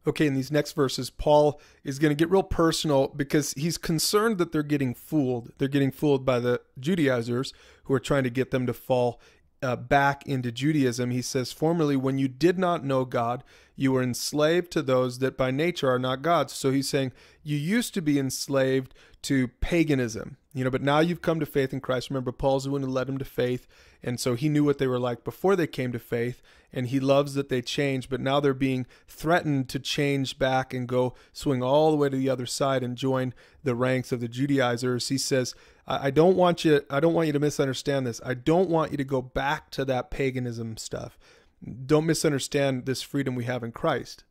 Okay, in these next verses, Paul is going to get real personal because he's concerned that they're getting fooled. They're getting fooled by the Judaizers who are trying to get them to fall back into Judaism. He says, formerly, when you did not know God, you were enslaved to those that by nature are not gods. So he's saying you used to be enslaved to paganism, but now you've come to faith in Christ. Remember, Paul's the one who led him to faith. And so he knew what they were like before they came to faith. And he loves that they changed, but now they're being threatened to change back and go swing all the way to the other side and join the ranks of the Judaizers. He says, I don't want you to misunderstand this. I don't want you to go back to that paganism stuff. Don't misunderstand this freedom we have in Christ.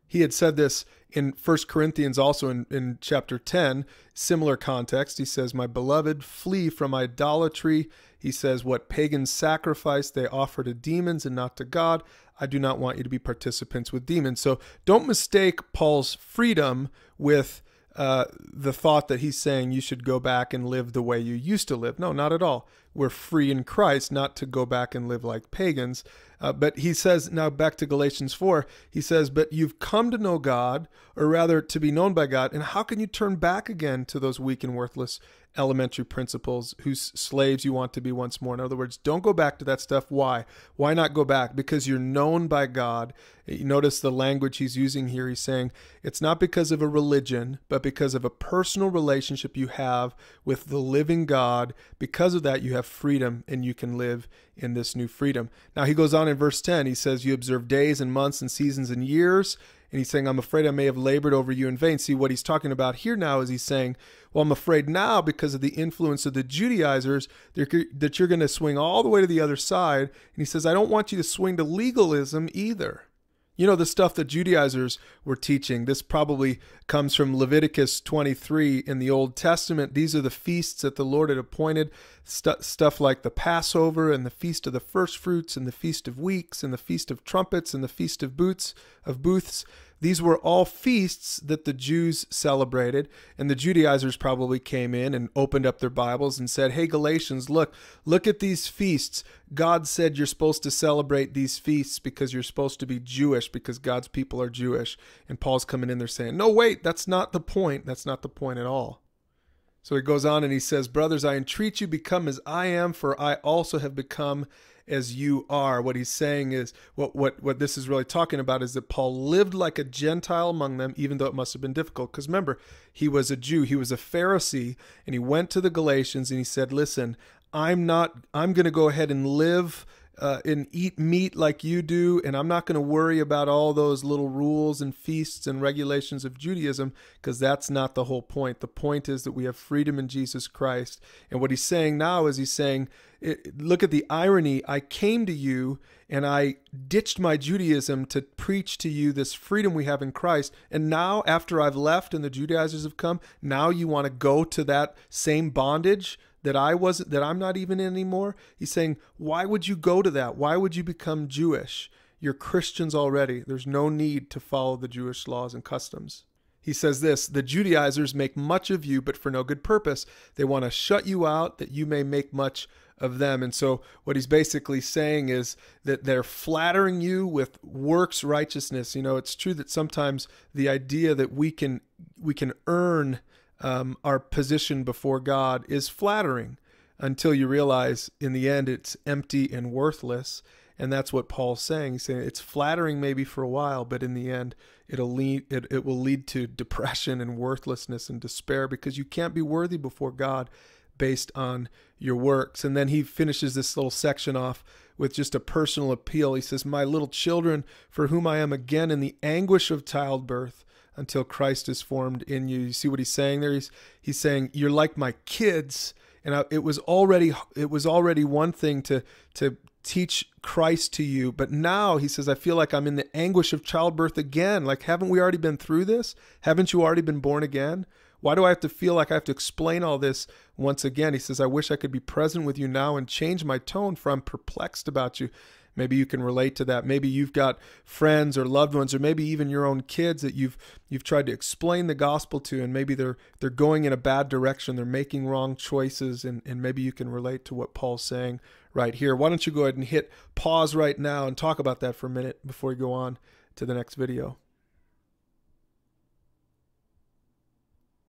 He had said this in 1 Corinthians, also in chapter 10, similar context. He says, my beloved, flee from idolatry. He says, what pagans sacrifice, they offer to demons and not to God. I do not want you to be participants with demons. So don't mistake Paul's freedom with the thought that he's saying you should go back and live the way you used to live. No, not at all. We're free in Christ, not to go back and live like pagans. But he says, now back to Galatians 4, he says, but you've come to know God, or rather to be known by God, and how can you turn back again to those weak and worthless elementary principles whose slaves you want to be once more? In other words, don't go back to that stuff. Why? Why not go back? Because you're known by God. You notice the language he's using here. He's saying it's not because of a religion, but because of a personal relationship you have with the living God. Because of that, you have freedom and you can live in this new freedom. Now he goes on in verse 10, he says, you observe days and months and seasons and years. And he's saying, I'm afraid I may have labored over you in vain. See, what he's talking about here now is he's saying, well, I'm afraid now because of the influence of the Judaizers that you're going to swing all the way to the other side. And he says, I don't want you to swing to legalism either. The stuff that Judaizers were teaching, this probably comes from Leviticus 23 in the Old Testament. These are the feasts that the Lord had appointed, stuff like the Passover and the Feast of the First Fruits and the Feast of Weeks and the Feast of Trumpets and the Feast of Booths. These were all feasts that the Jews celebrated, and the Judaizers probably came in and opened up their Bibles and said, hey, Galatians, look at these feasts. God said you're supposed to celebrate these feasts because you're supposed to be Jewish, because God's people are Jewish. And Paul's coming in there saying, no, wait, that's not the point. That's not the point at all. So he goes on and he says, brothers, I entreat you, become as I am, for I also have become as you are. What he's saying is, what this is really talking about is that Paul lived like a Gentile among them, even though it must have been difficult. Because remember, he was a Jew, he was a Pharisee, and he went to the Galatians and he said, listen, I'm going to go ahead and live and eat meat like you do, and I'm not going to worry about all those little rules and feasts and regulations of Judaism, because that's not the whole point. The point is that we have freedom in Jesus Christ. And what he's saying now is he's saying, look at the irony. I came to you and I ditched my Judaism to preach to you this freedom we have in Christ. And now after I've left and the Judaizers have come, now you want to go to that same bondage that I'm not even in anymore. He's saying, why would you go to that? Why would you become Jewish? You're Christians already. There's no need to follow the Jewish laws and customs. He says this, the Judaizers make much of you, but for no good purpose. They want to shut you out that you may make much of them. And so what he's basically saying is that they're flattering you with works righteousness. It's true that sometimes the idea that we can earn our position before God is flattering until you realize in the end it's empty and worthless. And that's what Paul's saying. He's saying it's flattering maybe for a while, but in the end it will lead to depression and worthlessness and despair, because you can't be worthy before God based on your works. And then he finishes this little section off with just a personal appeal. He says, my little children, for whom I am again in the anguish of childbirth, until Christ is formed in you. You see what he's saying there? He's saying, you're like my kids. And it was already one thing to teach Christ to you. But now he says, I feel like I'm in the anguish of childbirth again. Like, haven't we already been through this? Haven't you already been born again? Why do I have to feel like I have to explain all this once again? He says, I wish I could be present with you now and change my tone, for I'm perplexed about you. Maybe you can relate to that. Maybe you've got friends or loved ones, or maybe even your own kids that you've tried to explain the gospel to, and maybe they're going in a bad direction. They're making wrong choices, and maybe you can relate to what Paul's saying right here. Why don't you go ahead and hit pause right now and talk about that for a minute before we go on to the next video.